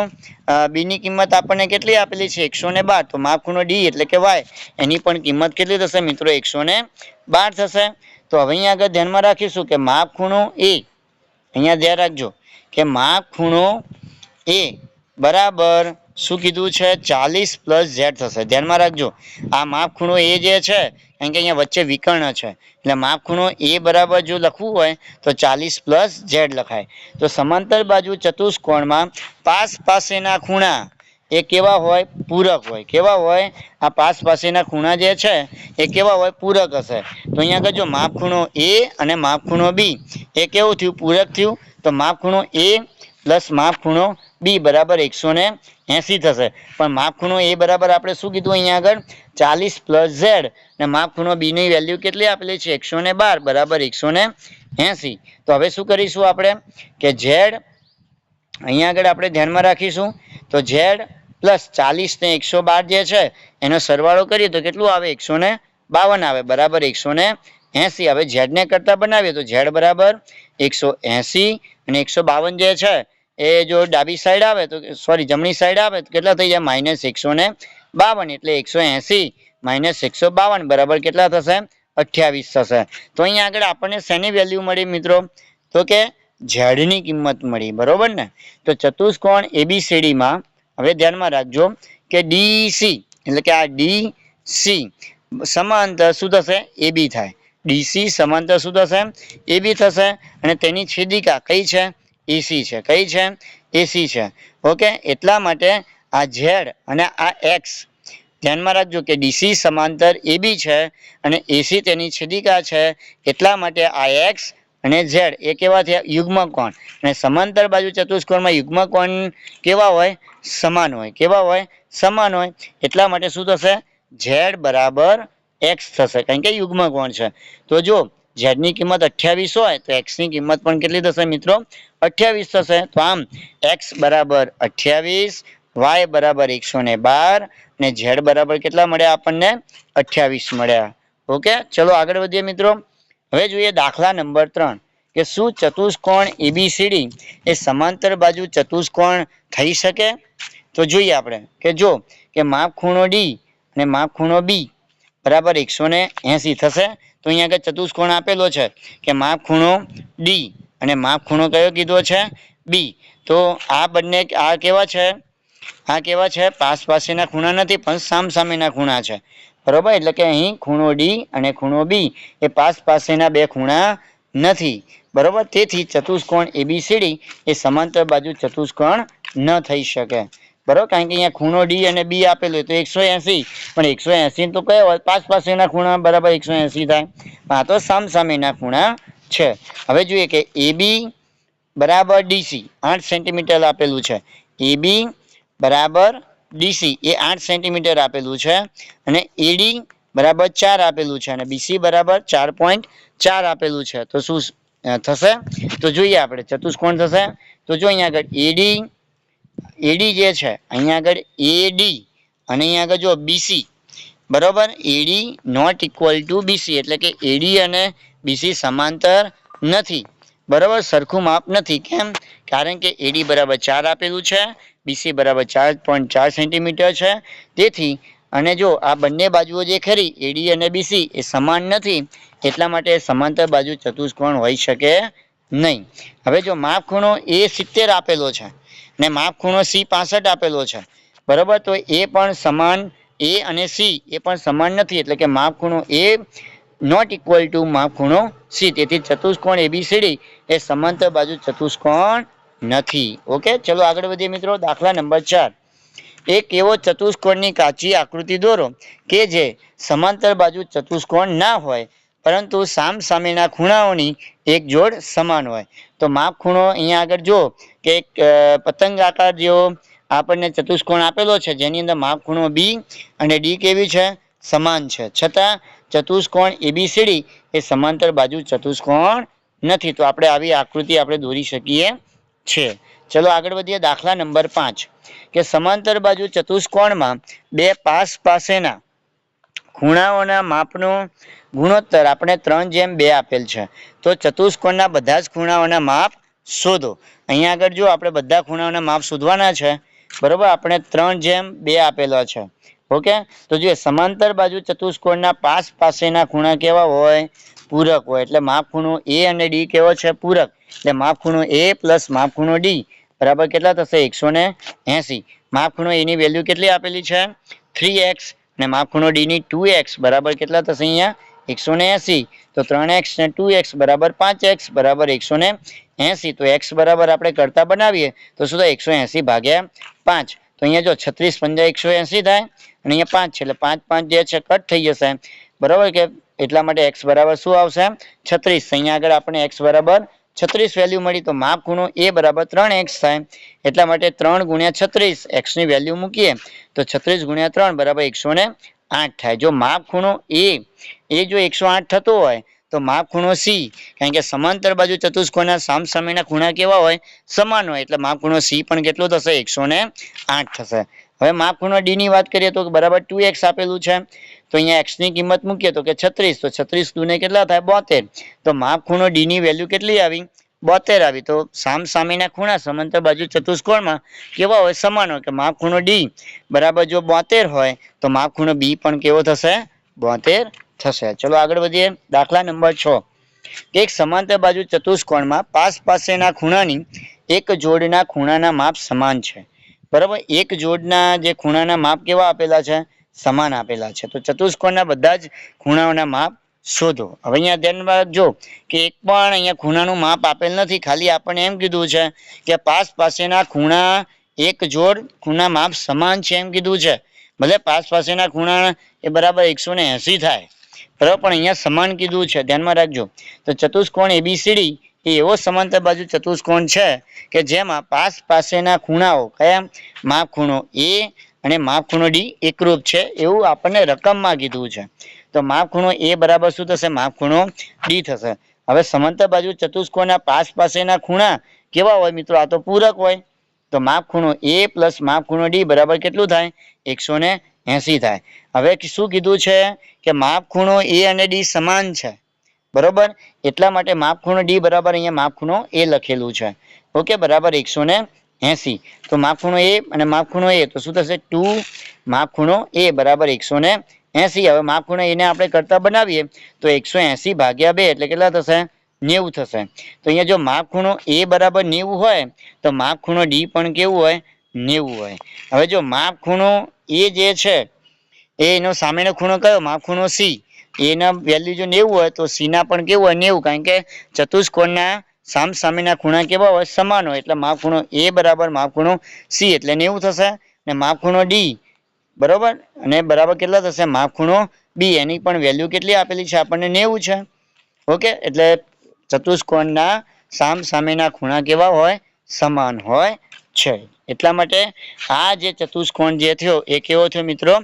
Speaker 1: બી ની કિંમત આપણને કેટલી આપેલી છે? 112. તો માપ ખૂણો ડી એટલે કે વાય એની પણ કિંમત કેટલી થશે મિત્રો? 112 થશે. તો હવે અહીંયા આગળ ધ્યાનમાં રાખીશું કે માપ ખૂણો એ, અહીંયા ધ્યાન રાખજો કે માપ ખૂણો એ બરાબર શું કીધું છે? 40 પ્લસ ઝેડ થશે. ધ્યાનમાં રાખજો આ માપ ખૂણો એ જે છે કારણ કે અહીંયા વચ્ચે વિકર્ણ છે એટલે માપ ખૂણો એ બરાબર જો લખવું હોય તો 40 પ્લસ ઝેડ લખાય. તો સમાંતર બાજુ ચતુષ્કોણમાં પાસ પાસેના ખૂણા એ કેવા હોય? પૂરક હોય. કેવા હોય? આ પાસ પાસેના ખૂણા જે છે એ કેવા હોય? પૂરક હશે. તો અહીંયા આગળ જો માપ ખૂણો એ અને માપ ખૂણો બી એ કેવું થયું? પૂરક થયું. તો માપ ખૂણો એ પ્લસ માપ ખૂણો બી બરાબર 180 થશે. પણ માપ ખૂણો એ બરાબર આપણે શું કીધું અહીંયા આગળ? 40 પ્લસ ઝેડ અને માપ ખૂણો બી ની વેલ્યુ કેટલી આપેલી છે? 112 બરાબર 180. તો હવે શું કરીશું આપણે કે ઝેડ અહીંયા આગળ આપણે ધ્યાનમાં રાખીશું તો ઝેડ પ્લસ 40 ને 112 જે છે એનો સરવાળો કરીએ તો કેટલું આવે? 152 આવે બરાબર 180. હવે ઝેડ ને કરતા બનાવીએ તો ઝેડ બરાબર 180 અને 152 જે છે એ જો ડાબી સાઈડ આવે તો જમણી સાઈડ આવે તો કેટલા થઈ જાય? -152. એટલે 180 - 152 બરાબર કેટલા થશે? 28 થશે. તો અહીંયા આગળ આપણને શેની વેલ્યુ મળી મિત્રો? તો કે ઝેડની કિંમત મળી. બરોબર ને? તો ચતુષ્કોણ ABCD માં હવે ધ્યાનમાં રાખજો કે ડીસી એટલે કે આ ડીસી સમાંતર શું થશે? AB થાય. ડીસી સમાંતર શું થશે? AB થશે. અને તેની છેદિકા કઈ છે? એસી છે. કઈ છે? એસી છે. ઓકે, એટલા માટે આ ઝેડ અને આ એક્સ ધ્યાનમાં રાખજો કે ડીસી સમાંતર AB છે અને એસી તેની છેદિકા છે. એટલા માટે આ એક્સ અને ઝેડ એ કેવા થયા? યુગ્મ કોણ. અને સમાંતર બાજુ ચતુષ્કોણમાં યુગ્મ કોણ કેવા હોય? સમાન હોય. કેવા હોય? સમાન હોય. એટલા માટે શું થશે? ઝેડ બરાબર એક્સ થશે કારણ કે યુગ્મ કોણ છે. તો જો ઝેડ ની કિંમત 28 હોય તો એક્સ ની કિંમત પણ કેટલી થશે મિત્રો? 28 થશે. તો આમ એક્સ બરાબર 28, વાય બરાબર 112 અને ઝેડ બરાબર કેટલા મળ્યા આપણને? 28 મળ્યા. ઓકે, ચલો આગળ વધીએ મિત્રો. હવે જોઈએ દાખલા નંબર 3 કે શું ચતુષ્કોણ ABCD એ સમાંતર બાજુ ચતુષ્કોણ થઈ શકે? તો જોઈએ આપણે કે જો કે માપ ખૂણો ડી અને માપ ખૂણો બી બરાબર 180 થશે. તો અહીંયા આગળ ચતુષ્કોણ આપેલો છે કે માપ ખૂણો ડી અને માપ ખૂણો કયો કીધો છે? બી. તો આ બંને આ કેવા છે? આ કેવા છે? પાસ પાસેના ખૂણા નથી પણ સામ સામેના ખૂણા છે. બરોબર, એટલે કે અહીં ખૂણો ડી અને ખૂણો બી એ પાસ પાસેના બે ખૂણા નથી. બરોબર, તેથી ચતુષ્કોણ એબીસીડી એ સમાંતર બાજુ ચતુષ્કોણ ન થઈ શકે. બરોબર, કારણ કે અહીંયા ખૂણો ડી અને બી આપેલો હોય તો 180, પણ 180 તો કયો હોય, પાસ પાસેના ખૂણા બરાબર 180 થાય. આ તો સામસામેના ખૂણા છે. હવે જોઈએ કે એબી બરાબર ડીસી 8 સેન્ટીમીટર આપેલું છે. એબી બરાબર ડીસી એ 8 સેન્ટીમીટર આપેલું છે, અને એડી બરાબર 4 આપેલું છે, અને બીસી બરાબર 4.4 આપેલું છે. તો શું થશે? તો જોઈએ આપણે ચતુષ્કોણ થશે. તો જો અહીંયા આગળ એડી જે છે, અહીંયા આગળ એડી અને અહીંયા આગળ જો બીસી બરોબર, એડી નોટ ઇક્વલ ટુ બીસી, એટલે કે એડી અને બીસી સમાંતર નથી. બરોબર, સરખું માપ નથી. કેમ? કારણ કે એડી બરાબર 4 આપેલું છે, બીસી બરાબર 4.4 સેન્ટીમીટર છે. તેથી અને જો આ બંને બાજુઓ જે ખરી એડી અને બીસી એ સમાન નથી, એટલા માટે સમાંતર બાજુ ચતુષ્કોણ હોઈ શકે નહીં. હવે જો માપ ખૂણો એ 70 આપેલો છે ને માપ ખૂણો સી 65 આપેલો છે, બરોબર, તો એ પણ સમાન, એ અને સી એ પણ સમાન નથી, એટલે કે માપ ખૂણો એ નોટ ઇક્વલ ટુ માપ ખૂણો સી. તેથી ચતુષ્કોણ એબીસીડી એ સમાંતર બાજુ ચતુષ્કોણ નથી. ઓકે, ચલો આગળ વધીએ મિત્રો. દાખલા નંબર 4. એક એવો ચતુષ્કોણની કાચી આકૃતિ દોરો કે જે સમાંતર બાજુ ચતુષ્કોણ ના હોય, પરંતુ સામસામેના ખૂણાઓની એક જોડ સમાન હોય. તો માપ ખૂણો અહીંયા આગળ જો કે એક પતંગ આકાર જેવો આપણને ચતુષ્કોણ આપેલો છે, જેની અંદર માપ ખૂણો બી અને ડી કેવી છે? સમાન છે. છતાં ચતુષ્કોણ એબીસીડી એ સમાંતર બાજુ ચતુષ્કોણ નથી. તો આપણે આવી આકૃતિ આપણે દોરી શકીએ છીએ. ચલો આગળ વધીએ. દાખલા નંબર 5 કે સમાંતર બાજુ ચતુષ્કોણમાં બે પાસેના ખૂણાઓના માપનો ગુણોત્તર આપણે 3:2 આપેલ છે. તો ચતુષ્કોણના બધા જ ખૂણાઓના માપ શોધો. અહીંયા આગળ જો આપણે બધા ખૂણાઓના માપ શોધવાના છે, બરોબર, આપણે 3:2 આપેલા છે. ઓકે, તો જોઈએ સમાંતર બાજુ ચતુષ્કોણના પાસેના ખૂણા કેવા હોય? પૂરક હોય. એટલે માપ ખૂણો એ અને ડી કેવો છે? પૂરક. એટલે માપ ખૂણો એ પ્લસ માપ ખૂણો ડી બરાબર કેટલા થશે? 180. માપ ખૂણો એની વેલ્યુ કેટલી આપેલી છે? 3x, અને માપ ખૂણો ડી ની 2x બરાબર કેટલા થશે? અહીંયા 180. તો 3x ને 2x બરાબર 5x બરાબર 180. તો x બરાબર આપણે કરતા બનાવીએ તો શું થાય? 180 ભાગ્યા 5. તો અહીંયા જો 36 પંજા 180 થાય, અને અહીંયા 5 છે, એટલે 5 5 જે છે કટ થઈ જશે, બરાબર કે એટલા માટે x બરાબર શું આવશે? 36. અહીંયા આગળ આપણે x બરાબર 36 વેલ્યુ મળી. તો માપ ખૂણો એ બરાબર 3x થાય, એટલા માટે 3 ગુણ્યા 36 x ની વેલ્યુ મૂકીએ તો 36 ગુણ્યા 3 બરાબર 108 થાય. જો માપ ખૂણો એ જો 108 થતો હોય તો માપ ખૂણો સી, કારણ કે સમાંતર બાજુ ચતુષ્કોણના સામસામેના ખૂણા કેવા હોય? સમાન હોય. એટલે માપ ખૂણો સી પણ કેટલો થશે? 108 થશે. હવે માપ ખૂણો ડી ની વાત કરીએ તો બરાબર 2x આપેલું છે, તો અહીંયા x ની કિંમત મૂકીએ તો કે 36. તો 36 દુને કેટલા થાય? 72. તો માપ ખૂણો ડી ની વેલ્યુ કેટલી આવી? 72 આવી. તો સામસામેના ખૂણા સમાંતર બાજુ ચતુષ્કોણમાં કેવા હોય? સમાન હોય. કે માપ ખૂણો ડી બરાબર જો 72 હોય તો માપ ખૂણો બી પણ કેવો થશે? 72 થશે. ચલો આગળ વધીએ. દાખલા નંબર 6. એક સમાંતર બાજુ ચતુષ્કોણમાં પાસેના ખૂણાની એક જોડના ખૂણાના માપ સમાન છે. બરાબર, એક જોડના જે ખૂણાના માપ કેવા આપેલા છે? સમાન આપેલા છે. તો ચતુષ્કોણના બધા જ ખૂણાઓના માપ શોધો. હવે અહીંયા ધ્યાનમાં રાખજો કે એક પણ અહીંયા ખૂણાનું માપ આપેલ નથી, ખાલી આપણને એમ કીધું છે કે પાસેના ખૂણા એક જોડ ખૂણા માપ સમાન છે એમ કીધું છે. ભલે પાસેના ખૂણા એ બરાબર 180 થાય, બરાબર, પણ અહીંયા સમાન કીધું છે, ધ્યાનમાં રાખજો. તો ચતુષ્કોણ એબીસીડી એ એવો સમાંતર બાજુ ચતુષ્કોણ છે કે જેમાં પાસેના ખૂણાઓ કયા? માપ ખૂણો એ અને માપ ખૂણો ડી એકરૂપ છે એવું આપણને રકમમાં કીધું છે. તો માપ ખૂણો એ બરાબર શું થશે? માપ ખૂણો ડી થશે. હવે સમાંતર બાજુ ચતુષ્કોણના પાસેના ખૂણા કેવા હોય મિત્રો? આ તો પૂરક હોય. તો માપ ખૂણો એ પ્લસ માપ ખૂણો ડી બરાબર કેટલું થાય? 180 થાય. હવે શું કીધું છે? કે માપ ખૂણો એ અને ડી સમાન છે, બરોબર, એટલા માટે માપ ખૂણો ડી બરાબર અહીંયા માપ ખૂણો એ લખેલું છે. ઓકે, બરાબર 180. તો માપ ખૂણો એ અને માપ ખૂણો એ તો શું થશે? 2 માપ ખૂણો એ બરાબર 180. હવે માપ ખૂણો એને આપણે કરતા બનાવીએ તો 180 ભાગ્યા 2 એટલે કેટલા થશે? 90 થશે. તો અહીંયા જો માપ ખૂણો એ બરાબર 90 હોય તો માપ ખૂણો ડી પણ કેવું હોય? 90 હોય. હવે જો માપ ખૂણો એ જે છે એનો સામેનો ખૂણો કયો? માપ ખૂણો સી. એના વેલ્યુ જો 90 હોય તો સીના પણ કેવું હોય 90, કારણ કે ચતુષ્કોણના સામસામેના ખૂણા કેવા હોય? સમાન હોય. એટલે માપ ખૂણો એ બરાબર માપ ખૂણો સી એટલે 90 થશે. અને માપ ખૂણો ડી બરોબર અને બરાબર કેટલા થશે? માપ ખૂણો બી. એની પણ વેલ્યુ કેટલી આપેલી છે આપણને? 90 છે. ઓકે, એટલે ચતુષ્કોણના સામસામેના ખૂણા કેવા હોય? સમાન હોય છે. એટલા માટે આ જે ચતુષ્કોણ જે થયો એ કેવો થયો મિત્રો?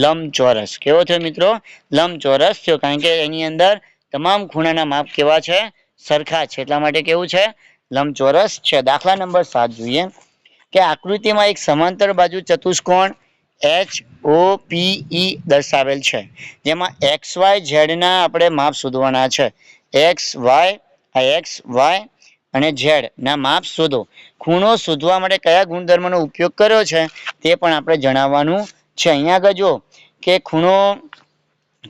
Speaker 1: લંબચોરસ. કેવો થયો મિત્રો? લંબચોરસ થયો, કારણ કે એની અંદર તમામ ખૂણાના માપ કેવા છે? સરખા છે. એટલા માટે કેવું છે? લંબચોરસ છે. દાખલા નંબર 7 જોઈએ કે આકૃતિમાં એક સમાંતર બાજુ ચતુષ્કોણ HOPE દર્શાવેલ છે, જેમાં XY Z ના આપણે માપ શોધવાના છે. XY અને Z ના માપ શોધો. ખૂણો શોધવા માટે કયા ગુણધર્મનો ઉપયોગ કર્યો છે તે પણ આપણે જણાવવાનું છે. અહીંયા આગળ જો કે ખૂણો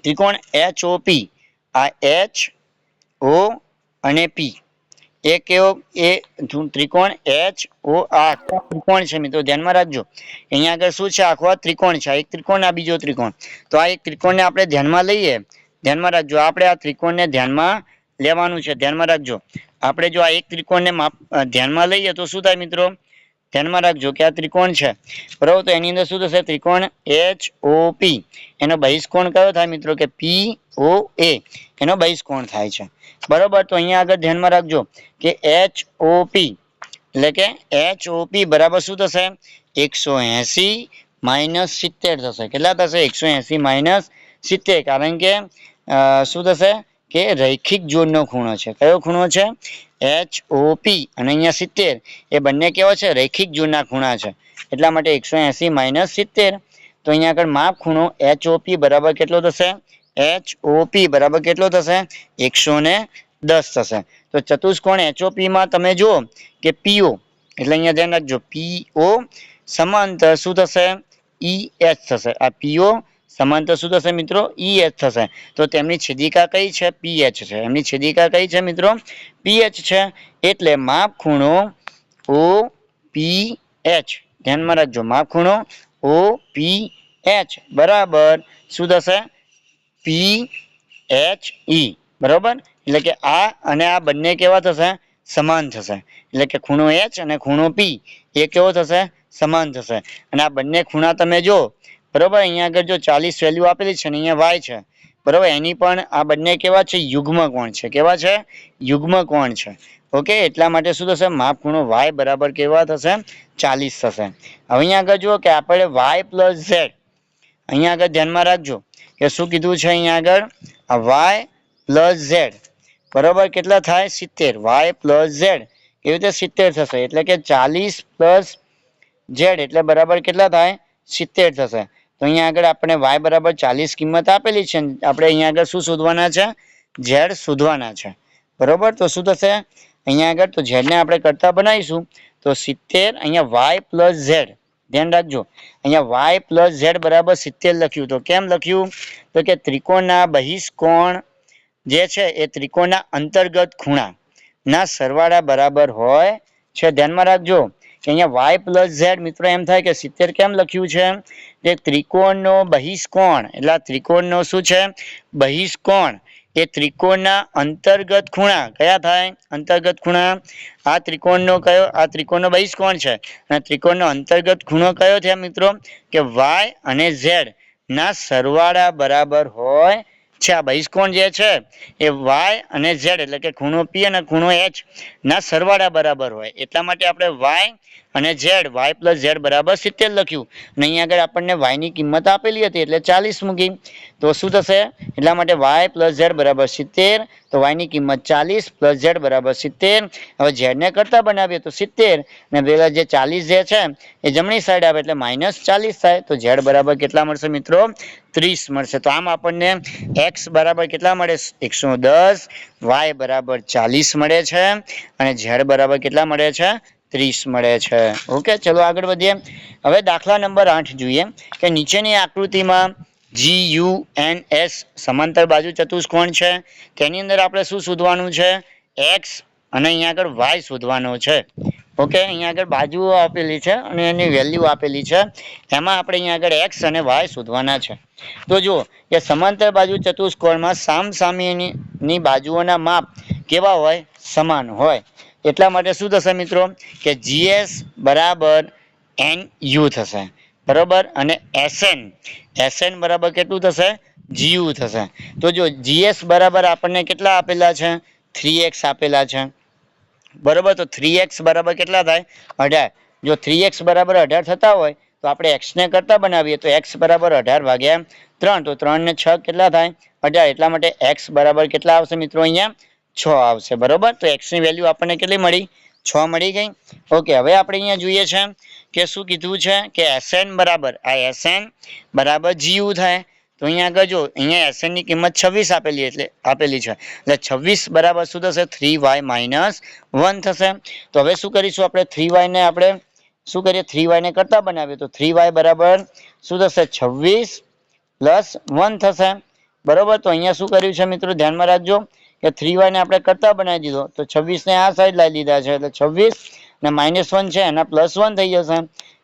Speaker 1: ત્રિકોણ HOP, આ HO અને P એ કેવો? એ ત્રિકોણ HOR ત્રિકોણ છે મિત્રો, ધ્યાનમાં રાખજો. અહીંયા આગળ શું છે? આખો ત્રિકોણ છે. એક ત્રિકોણ, આ બીજો ત્રિકોણ. તો આ એક ત્રિકોણને આપણે ધ્યાનમાં લઈએ. ધ્યાનમાં રાખજો, આપણે આ ત્રિકોણને ધ્યાનમાં લેવાનું છે. ધ્યાનમાં રાખજો, આપણે જો આ એક ત્રિકોણને ધ્યાનમાં લઈએ તો શું થાય મિત્રો? ધ્યાનમાં રાખજો કે આ ત્રિકોણ છે બરાબર. તો એની અંદર શું થશે? ત્રિકોણ HOP એનો બહિષ્કોણ કયો થાય મિત્રો? કે POA એનો બહિષ્કોણ થાય છે બરાબર. તો અહીંયા આગળ ધ્યાનમાં રાખજો કે HOP એટલે કે HOP બરાબર શું થશે? 180 - 70 થશે. કેટલા થશે? 180 - 70, કારણ કે શું થશે કે રૈખિક જોડનો ખૂણો છે. કયો ખૂણો છે? HOP અને અહીંયા 70 એ બંને કેવા છે? રૈખિક જોડના ખૂણા છે. એટલા માટે 180 - 70. તો અહીંયા આગળ માપ ખૂણો HOP બરાબર કેટલો થશે? HOP બરાબર કેટલો થશે? 110 થશે. તો ચતુષ્કોણ HOP માં તમે જુઓ કે PO એટલે અહીંયા ધ્યાન રાખજો, PO સમાંતર શું થશે? EH થશે. આ PO સમાંતર શું થશે મિત્રો? EH થશે. તો તેમની છેદિકા કઈ છે? PH છે. એમની છેદિકા કઈ છે મિત્રો? PH છે. એટલે માપ ખૂણો OPH, ધ્યાનમાં રાખજો, માપ ખૂણો OPH બરાબર શું થશે? PHE બરાબર. એટલે કે આ અને આ બંને કેવા થશે? સમાન થશે. એટલે કે ખૂણો H અને ખૂણો P એ કેવો થશે? સમાન થશે. અને આ બંને ખૂણા તમે જો બરાબર, અહીંયા આગળ જો 40 વેલ્યુ આપેલી છે અને અહીંયા Y છે બરાબર, એની પણ આ બંને કેવા છે? યુગ્મ કોણ છે. કેવા છે? યુગ્મ કોણ છે. ઓકે, એટલા માટે શું થશે? માપ ખૂણો Y બરાબર કેવા થશે? 40 થશે. હવે અહીંયા આગળ જુઓ કે આપણે Y + Z, અહીંયા આગળ ધ્યાનમાં રાખજો કે શું કીધું છે? અહીંયા આગળ આ Y + Z બરાબર કેટલા થાય? 70. Y + Z એવી રીતે 70 થશે. એટલે કે 40 + Z એટલે બરાબર કેટલા થાય? 70 થશે. તો અહીંયા આગળ આપણે Y બરાબર 40 કિંમત આપેલી છે. આપણે અહીંયા આગળ શું શોધવાના છે? Z શોધવાના છે બરાબર. તો શું થશે અહીંયા આગળ? તો Z ને આપણે કરતા બનાવીશું તો 70 અહીંયા Y + Z, ધ્યાન રાખજો, અહીંયા Y + Z બરાબર 70 લખ્યું. તો કેમ લખ્યું? તો કે ત્રિકોણના બહિષ્કોણ જે છે એ ત્રિકોણના અંતર્ગત ખૂણા ના સરવાળા બરાબર હોય છે. ધ્યાનમાં રાખજો કે અહીંયા Y + Z મિત્રો એમ થાય કે 70 કેમ લખ્યું છે? કે ત્રિકોણનો બહિષ્કોણ એટલે ત્રિકોણનો શું છે? બહિષ્કોણ એ ત્રિકોણના અંતર્ગત ખૂણા કયા થાય? અંતર્ગત ખૂણા. આ ત્રિકોણનો કયો? આ ત્રિકોણનો બહિષ્કોણ છે. અને ત્રિકોણનો અંતર્ગત ખૂણો કયો છે મિત્રો? કે Y અને Z ના સરવાળા બરાબર હોય છે. આ બહિષ્કોણ જે છે એ Y અને Z એટલે કે ખૂણો P અને ખૂણો H ના સરવાળા બરાબર હોય. એટલા માટે આપણે Y અને Z, Y + Z બરાબર 70 લખ્યું. અને અહીંયા આગળ આપણને Y ની કિંમત આપેલી હતી એટલે 40 મૂકી. તો શું થશે? એટલા માટે Y + Z બરાબર 70. તો Y ની કિંમત 40 + Z બરાબર 70. હવે Z ને કરતા બનાવીએ તો 70 અને પેલા જે 40 જે છે એ જમણી સાઈડ આવે એટલે -40 થાય. તો Z બરાબર કેટલા મળશે મિત્રો? 30 મળશે. તો આમ આપણને X બરાબર કેટલા મળે? 110, Y બરાબર 40 મળે છે અને Z બરાબર કેટલા મળે છે? 30 મળે છે. ઓકે, ચલો આગળ વધીએ. હવે દાખલા નંબર 8 જોઈએ કે નીચેની આકૃતિમાં GUNS સમાંતર બાજુ ચતુષ્કોણ છે. તેની અંદર આપણે શું શોધવાનું છે? X અને અહીંયા આગળ Y શોધવાનો છે ઓકે, અહીંયા આગળ બાજુઓ આપેલી છે અને એની વેલ્યુ આપેલી છે. એમાં આપણે અહીંયા આગળ એક્સ અને વાય શોધવાના છે. તો જુઓ કે સમાંતર બાજુ ચતુષ્કોણમાં સામસામેની બાજુઓના માપ કેવા હોય? સમાન હોય. એટલા માટે શું થશે મિત્રો કે GS બરાબર NU થશે, બરોબર. અને SN બરાબર કેટલું થશે? GU થશે. તો જો GS બરાબર આપણને કેટલા આપેલા છે? 3x આપેલા છે, બરોબર. તો 3x બરાબર કેટલા થાય? 18. જો 3x બરાબર 18 થતા હોય તો આપણે x ને કરતા બનાવીએ તો x બરાબર 18/3. તો 3 ને 6 કેટલા થાય? 18. એટલા માટે x બરાબર કેટલા આવશે મિત્રો? અહીંયા 6 આવશે, બરોબર. તો x ની વેલ્યુ આપણને કેટલી મળી? 6 મળી ગઈ. ઓકે, હવે આપણે અહીંયા જોઈએ છે કે શું કીધું છે કે SN બરાબર GU થાય. તો અહીંયા આગળ જો અહીંયા SN ની કિંમત 26 આપેલી છે, એટલે 26 બરાબર શું થશે? 3y - 1 થશે. તો હવે શું કરીશું આપણે? 3y ને આપણે શું કરીએ? 3y ને કરતા બનાવીએ તો 3y બરાબર શું થશે? 26 + 1 થશે, બરોબર. તો અહીંયા શું કર્યું છે મિત્રો? ધ્યાનમાં રાખજો કે 3y ને આપણે કરતા બનાવી દીધો તો 26 ને આ સાઈડ લાવી દીધા છે, એટલે 26 ને -1 છે એના +1 થઈ જશે.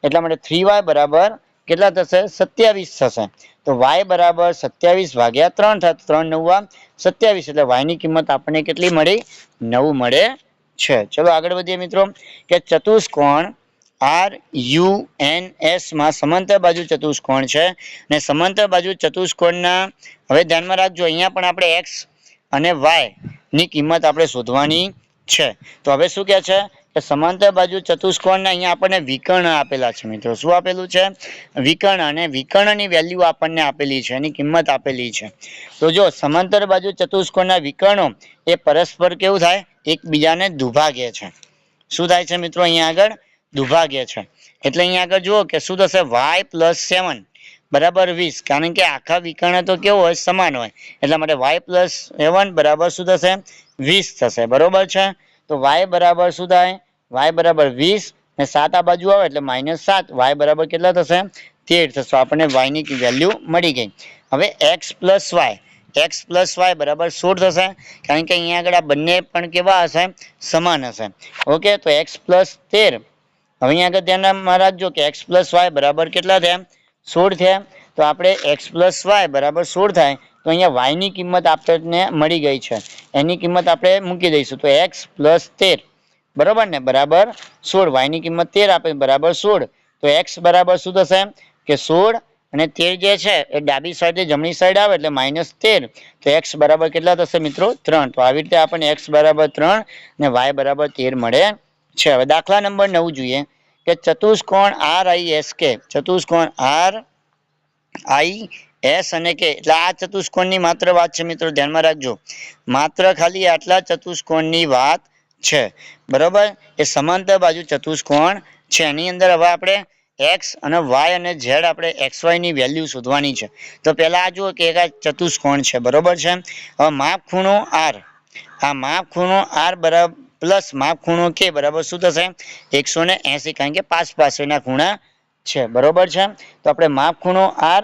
Speaker 1: એટલા માટે 3y બરાબર કેટલા થશે? 27 થશે. તો y બરાબર 27/3 થાય. 3 × 9 = 27. એટલે y ની કિંમત આપણને કેટલી મળી? 9 મળે છે. ચલો આગળ વધીએ મિત્રો કે ચતુષ્કોણ RUNS માં સમાંતર બાજુ ચતુષ્કોણ છે અને સમાંતર બાજુ ચતુષ્કોણના હવે ધ્યાનમાં રાખજો અહીંયા પણ આપણે x અને y ની કિંમત આપણે શોધવાની છે. તો હવે શું કહે છે કે સમાંતર બાજુ ચતુષ્કોણના અહીંયા આપણને વિકર્ણ આપેલા છે મિત્રો. શું આપેલું છે? વિકર્ણ. અને વિકર્ણની વેલ્યુ આપણને આપેલી છે, એની કિંમત આપેલી છે. તો જો સમાંતર બાજુ ચતુષ્કોણના વિકર્ણો એ પરસ્પર કેવું થાય? એકબીજાને દુભાગે છે. શું થાય છે મિત્રો? અહીંયા આગળ દુભાગે છે. એટલે અહીંયા આગળ જુઓ કે શું થશે? y + 7 બરાબર 20. કારણ કે આખા વિકર્ણ તો કેવું હોય? સમાન હોય. એટલા માટે y + 7 બરાબર શું થશે? 20 થશે, બરોબર છે. તો y બરાબર શું થાય? y બરાબર 20 ને 7 આ બાજુ આવે એટલે -7. y બરાબર કેટલા થશે? 13 થશે. આપણને y ની વેલ્યુ મળી ગઈ. હવે x + y બરાબર 16 થશે. કારણ કે અહીંયા આગળ આ બંને પણ કેવા હશે? સમાન હશે. ઓકે, તો x + 13. હવે અહીંયા આગળ ધ્યાનમાં રાખજો કે x + y બરાબર કેટલા થયા? 16 થયા. તો આપણે x + y બરાબર 16 થાય. તો અહીંયા y ની કિંમત આપણને મળી ગઈ છે, એની કિંમત આપણે મૂકી દઈશું. તો x + 13 બરોબર ને બરાબર 16. y ની કિંમત 13 આપે બરાબર 16. તો x બરાબર શું થશે કે 16 અને 13 જે છે એ ડાબી સાઈડે જમણી સાઈડ આવે એટલે -13. તો x બરાબર કેટલા થશે મિત્રો? 3. તો આવી રીતે આપણને x બરાબર 3 અને y બરાબર 13 મળે છે. હવે દાખલા નંબર 9 જોઈએ કે ચતુષ્કોણ RISK, ચતુષ્કોણ RIS અને K, એટલે આ ચતુષ્કોણની માત્ર વાત છે મિત્રો. ધ્યાનમાં રાખજો, માત્ર ખાલી આટલા ચતુષ્કોણની વાત છે, બરોબર. એ સમાંતર બાજુ ચતુષ્કોણ છે. એની અંદર હવે આપણે x અને y અને z આપણે xy ની વેલ્યુ શોધવાની છે. તો પહેલા આ જુઓ કે એક આ ચતુષ્કોણ છે, બરોબર છે. હવે માપ ખૂણો r, આ માપ ખૂણો r બરાબર પ્લસ માપ ખૂણો k બરાબર શું થશે? 180. કારણ કે પાસેના ખૂણા છે, બરોબર છે. તો આપણે માપ ખૂણો r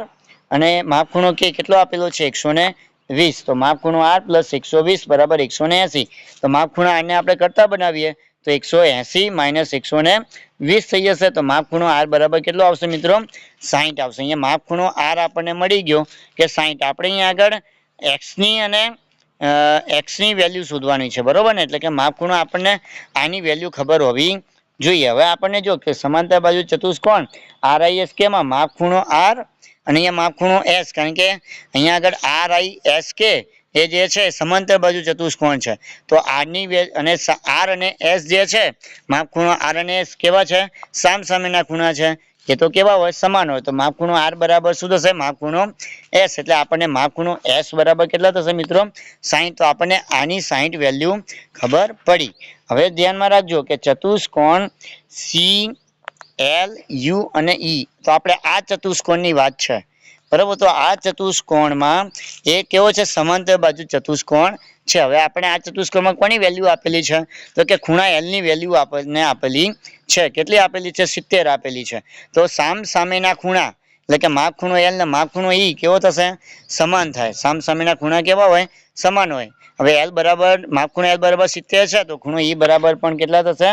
Speaker 1: અને માપ ખૂણો k કેટલો આપેલો છે? 120. તો માપ ખૂણો r + 120 બરાબર 180. તો માપ ખૂણા r ને આપણે કરતા બનાવીએ તો 180 - 120 થઈ જશે. તો માપ ખૂણો r બરાબર કેટલો આવશે મિત્રો? 60 આવશે. અહીંયા માપ ખૂણો r આપણને મળી ગયો કે 60. આપણે અહીંયા આગળ x ની અને x ની વેલ્યુ શોધવાની છે, બરોબર ને. એટલે કે માપ ખૂણો આપણને આની વેલ્યુ ખબર હોવી જોઈએ. હવે આપણને જો કે સમાંતર બાજુ ચતુષ્કોણ RISK માં માપ ખૂણો r અને અહીંયા માપ ખૂણો s, કારણ કે અહીંયા આગળ RISK એ જે છે સમાંતર બાજુ ચતુષ્કોણ છે. તો r ની અને r અને s જે છે માપ ખૂણો r અને s કેવા છે? સામસામેના ખૂણા છે. એ તો કેવા હોય? સમાન હોય. તો માપ ખૂણો r બરાબર શું થશે? માપ ખૂણો s. એટલે આપણને માપ ખૂણો s બરાબર કેટલા થશે મિત્રો? 60. તો આપણને આની 60 વેલ્યુ ખબર પડી. હવે ધ્યાનમાં રાખજો કે ચતુષ્કોણ CLU અને E, તો આપણે આ ચતુષ્કોણની વાત છે, બરોબર. તો આ ચતુષ્કોણમાં એ કેવો છે? સમાંતર બાજુ ચતુષ્કોણ છે. હવે આપણે આ ચતુષ્કોણમાં કોની વેલ્યુ આપેલી છે? તો કે ખૂણા L ની વેલ્યુ આપણને આપેલી છે. કેટલી આપેલી છે? 70 આપેલી છે. તો સામસામેના ખૂણા એટલે કે માપ ખૂણો L ને માપ ખૂણો E કેવો થશે? સમાન થાય. સામસામેના ખૂણા કેવા હોય? સમાન હોય. હવે L બરાબર માપ ખૂણો L બરાબર 70 છે, તો ખૂણો E બરાબર પણ કેટલા થશે?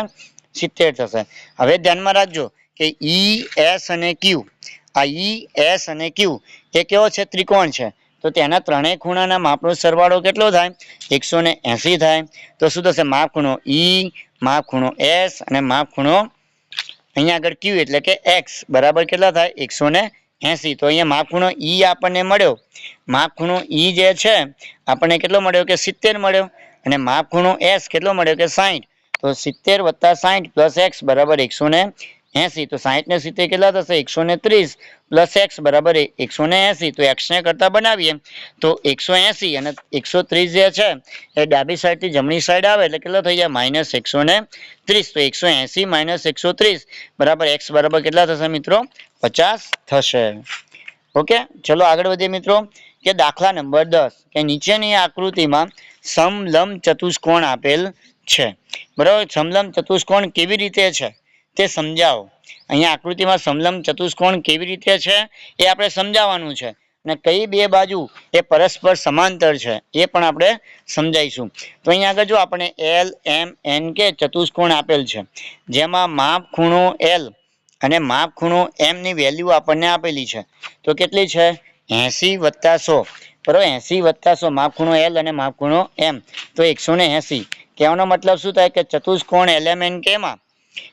Speaker 1: 70 થશે। હવે ધ્યાનમાં રાખજો કે ઈ એસ અને ક્યુ, આ ઈ એસ અને ક્યુ એ કેવો છે? ત્રિકોણ છે। તો તેના ત્રણેય ખૂણાના માપનો સરવાળો કેટલો થાય? 180 થાય। તો શું થશે? માપ ખૂણો ઈ, માપ ખૂણો એસ અને માપ ખૂણો અહીંયા આગળ ક્યુ એટલે કે એક્સ બરાબર કેટલા થાય? 180। તો અહીંયા માપ ખૂણો ઈ આપણને મળ્યો, માપ ખૂણો ઈ જે છે આપણને કેટલો મળ્યો? કે 70 મળ્યો। અને માપ ખૂણો એસ કેટલો મળ્યો? કે 60। તો 70 + 60 + એક્સ બરાબર 180। તો 60 ને 70 કેટલા થશે? 130 + એક્સ બરાબર 180। તો એક્સ ને કરતા બનાવીએ તો 180 અને 130 જે છે એ ડાબી સાઈડથી જમણી સાઈડ આવે એટલે કેટલો થઈ જાય? -130। તો 180 - 130 બરાબર એક્સ બરાબર કેટલા થશે મિત્રો? 50 થશે। ઓકે, ચલો આગળ વધીએ મિત્રો કે દાખલા નંબર 10 કે નીચેની આકૃતિમાં સમલંબ ચતુષ્કોણ આપેલ છે, બરાબર। સમલંબ ચતુષ્કોણ કેવી રીતે છે તે સમજાવો। અહીંયા આકૃતિમાં સમલંબ ચતુષ્કોણ કેવી રીતે છે એ આપણે સમજાવવાનું છે, અને કઈ બે બાજુ એ પરસ્પર સમાંતર છે એ પણ આપણે સમજાવીશું। તો અહીંયા આગળ જો આપણે એલ એમ એન કે ચતુષ્કોણ આપેલ છે, જેમાં માપ ખૂણો એલ અને માપ ખૂણો એમ ની વેલ્યુ આપણને આપેલી છે। તો કેટલી છે? 80 + 100 બરાબર। 80 + 100 માપ ખૂણો એલ અને માપ ખૂણો એમ તો 180। કહેવાનો મતલબ શું થાય? કે ચતુષ્કોણ એલએમએન કેમાં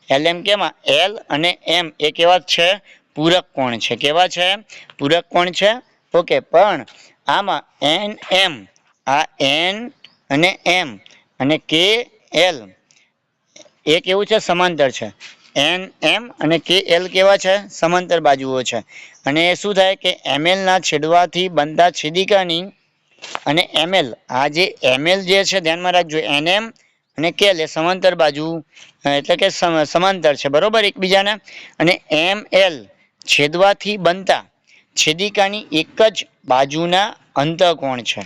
Speaker 1: એલએમ કેમાં એલ અને એમ એ કેવા છે? પૂરક કોણ છે। કેવા છે? પૂરક કોણ છે। ઓકે, પણ આમાં એન એમ, આ એન અને એમ અને કે એલ એ કેવું છે? સમાંતર છે। એન એમ અને કે એલ કેવા છે? સમાંતર બાજુઓ છે। અને એ શું થાય? કે એમએલ ના છેદવાથી બનતા છેદિકાની અને એમએલ, આ જે એમએલ જે છે ધ્યાનમાં રાખજો, એનએમ અને કેલ એ સમાંતર બાજુ એટલે કે સમાંતર છે બરોબર એકબીજાના। અને એમ એલ છેદવાથી બનતા છેદિકાની એક જ બાજુના અંતઃકોણ છે।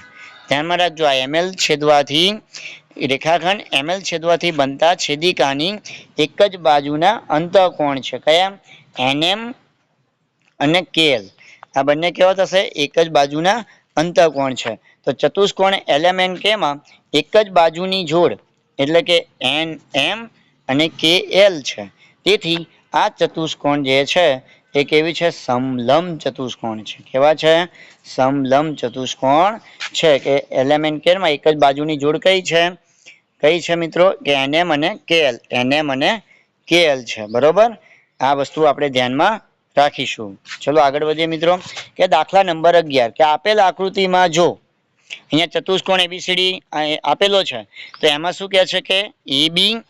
Speaker 1: ધ્યાનમાં રાખજો, આ એમએલ છેદવાથી રેખાખંડ એમએલ છેદવાથી બનતા છેદિકાની એક જ બાજુના અંતઃકોણ છે। કયા? એનએમ અને કેલ, આ બંને કેવા થશે? એક જ બાજુના અંતઃકોણ છે। તો ચતુષ્કોણ એલએમએન કેમાં એક જ બાજુની જોડ એટલે કે એન એમ અને કે એલ છે। તેથી આ ચતુષ્કોણ જે છે એ કેવી છે? સમલંબ ચતુષ્કોણ છે। કેવા છે? સમલંબ ચતુષ્કોણ છે કે એલએમએન કેમાં એક જ બાજુની જોડ કઈ છે? કઈ છે મિત્રો? કે એનએમ અને કેએલ, એનએમ અને કેએલ છે બરોબર। આ વસ્તુ આપણે ધ્યાનમાં રાખીશું। ચલો આગળ વધીએ મિત્રો કે દાખલા નંબર 11 કે આપેલ આકૃતિમાં જો અહીંયા ચતુષ્કોણ એબીસીડી આપેલો છે, તો એમાં શું કહે છે? કે એબી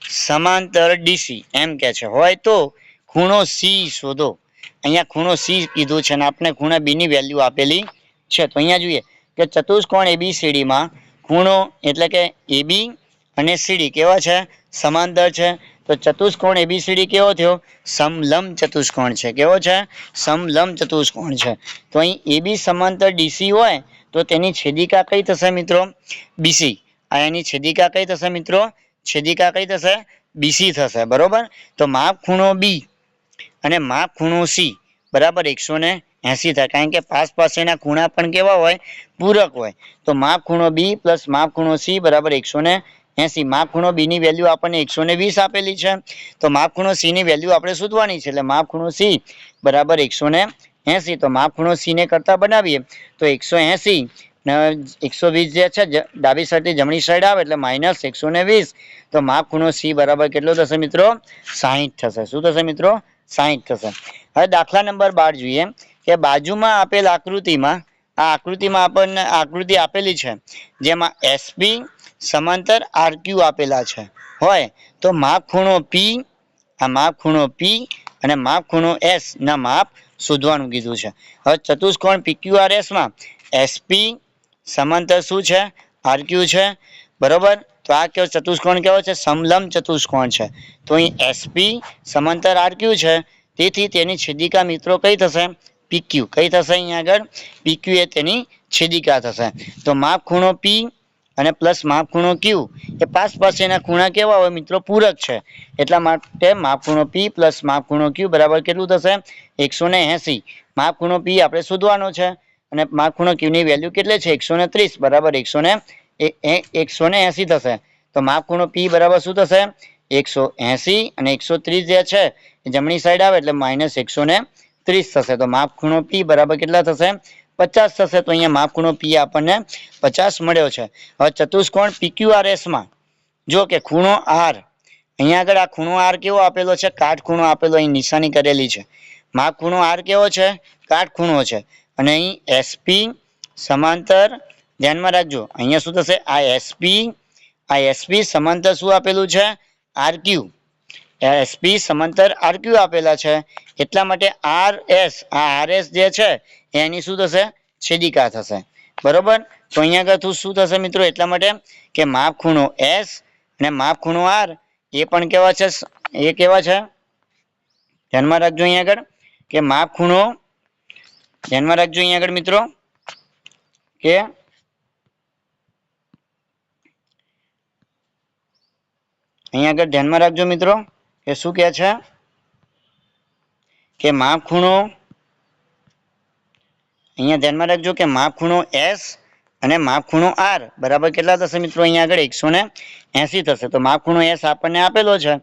Speaker 1: સમાંતર ડીસી એમ કે છે, હોય તો ખૂણો સી શોધો। અહીંયા ખૂણો સી કીધું છે અને આપણે ખૂણા બી ની વેલ્યુ આપેલી છે। તો અહીંયા જોઈએ કે ચતુષ્કોણ એબીસીડીમાં ખૂણો એટલે કે એબી અને સીડી કેવા છે? સમાંતર છે। તો ચતુષ્કોણ એબીસીડી કેવો થયો? સમલંબ ચતુષ્કોણ છે। કેવો છે? સમલંબ ચતુષ્કોણ છે। તો અહીં એબી સમાંતર ડીસી હોય તો તેની છેદિકા કઈ થશે મિત્રો? બીસી। આ એની છેદિકા કઈ થશે મિત્રો? છેદિકા કઈ થશે? બીસી થશે બરોબર। તો માપ ખૂણો બી અને માપ ખૂણો સી બરાબર 180 થાય, કારણ કે પાસ પાસેના ખૂણા પણ કેવા હોય? પૂરક હોય। તો માપ ખૂણો બી પ્લસ માપ ખૂણો સી બરાબર 180। માપ ખૂણો બી ની વેલ્યુ આપણને 120 આપેલી છે, તો માપ ખૂણો સી ની વેલ્યુ આપણે શોધવાની છે, એટલે માપ ખૂણો સી બરાબર 180। તો માપ ખૂણો સી ને કરતા બનાવીએ તો 180 ને 120 જે છે ડાબી સાઈડથી જમણી સાઈડ આવે એટલે -120। તો માપ ખૂણો સી બરાબર કેટલો થશે મિત્રો? 60 થશે। શું થશે મિત્રો? 60 થશે। હવે દાખલા નંબર 12 જોઈએ કે બાજુમાં આપેલ આકૃતિમાં, આ આકૃતિમાં આપણને આકૃતિ આપેલી છે જેમાં એસપી સમાંતર આરક્યુ આપેલા છે હોય તો માપ ખૂણો પી, આ માપ ખૂણો પી અને માપ ખૂણો એસ ના માપ શોધવાનું કીધું છે। હવે ચતુષ્કોણ પીક્યુઆરએસ માં એસપી સમાંતર શું છે? આરક્યુ છે બરોબર। તો આ કેવો ચતુષ્કોણ કેવો છે? સમલંબ ચતુષ્કોણ છે। તો અહીં એસપી સમાંતર આરક્યુ છે, તેથી તેની છેદિકા મિત્રો કઈ થશે? પીક્યુ। કઈ થશે? અહીંયા આગળ પીક્યુ એ તેની છેદિકા થશે। તો માપ ખૂણો પી અને પ્લસ માપ ખૂણો ક્યુ એ પાસ પાસેના ખૂણા કેવા હોય મિત્રો? પૂરક છે। એટલા માટે માપ ખૂણો પી પ્લસ માપ ખૂણો ક્યુ બરાબર કેટલું થશે? 180। માપ ખૂણો પી આપણે શોધવાનો છે અને માપ ખૂણો ક્યુ ની વેલ્યુ કેટલી છે? 130 બરાબર 180 થશે। તો માપ ખૂણો પી બરાબર શું થશે? 180 અને 130 જે છે એ જમણી સાઈડ આવે એટલે -130 થશે. તો માપ ખૂણો P બરાબર કેટલા થશે? 50 થશે. તો અહીંયા માપ ખૂણો P આપણને 50 મળ્યો છે. હવે ચતુષ્કોણ PQRS માં જો કે ખૂણો R, અહીંયા આગળ આ ખૂણો R કેવો આપેલો છે? કાટખૂણો આપેલો, અહીં નિશાની કરેલી છે. માપ ખૂણો R કેવો છે? કાટખૂણો છે. અને અહીં SP સમાંતર, ધ્યાનમાં રાખજો અહીંયા શું થશે? આ SP સમાંતર શું આપેલું છે? RQ. SP સમાંતર RQ આપેલા છે. એટલા માટે RS, આ RS જે છે એની શું થશે? છેદિકા થશે. બરોબર. તો અહીંયા આગળ શું થશે મિત્રો? એટલા માટે કે માપ ખૂણો S અને માપ ખૂણો R એ પણ કેવા છે? એ કેવા છે? ધ્યાનમાં રાખજો અહીંયા આગળ કે માપ ખૂણો, ધ્યાનમાં રાખજો અહીંયા આગળ મિત્રો કે અહીંયા આગળ ધ્યાનમાં રાખજો મિત્રો કે શું કહે છે કે માપ ખૂણો, અહીંયા ધ્યાનમાં રાખજો કે માપ ખૂણો S અને માપ ખૂણો R બરાબર કેટલા થશે મિત્રો? અહીંયા આગળ 180 થશે. તો માપ ખૂણો S આપણને આપેલો છે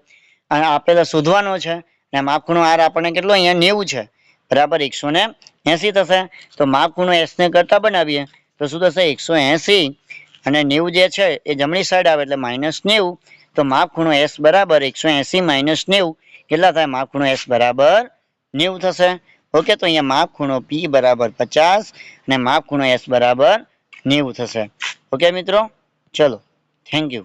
Speaker 1: અને આપેલો શોધવાનો છે અને માપ ખૂણો R આપણને કેટલો? અહીંયા 90 છે બરાબર 180 થશે. તો માપ ખૂણો S ને કરતા બનાવીએ તો શું થશે? 180 અને 90 જે છે એ જમણી સાઈડ આવે એટલે -90. તો માપ ખૂણો S બરાબર 180 - 90 કેટલા થાય? માપ ખૂણો S બરાબર 90 થશે. ઓકે. તો અહીંયા માપ ખૂણો P બરાબર 50 અને માપ ખૂણો S બરાબર 90 થશે. ઓકે મિત્રો, ચલો, થેન્ક યુ.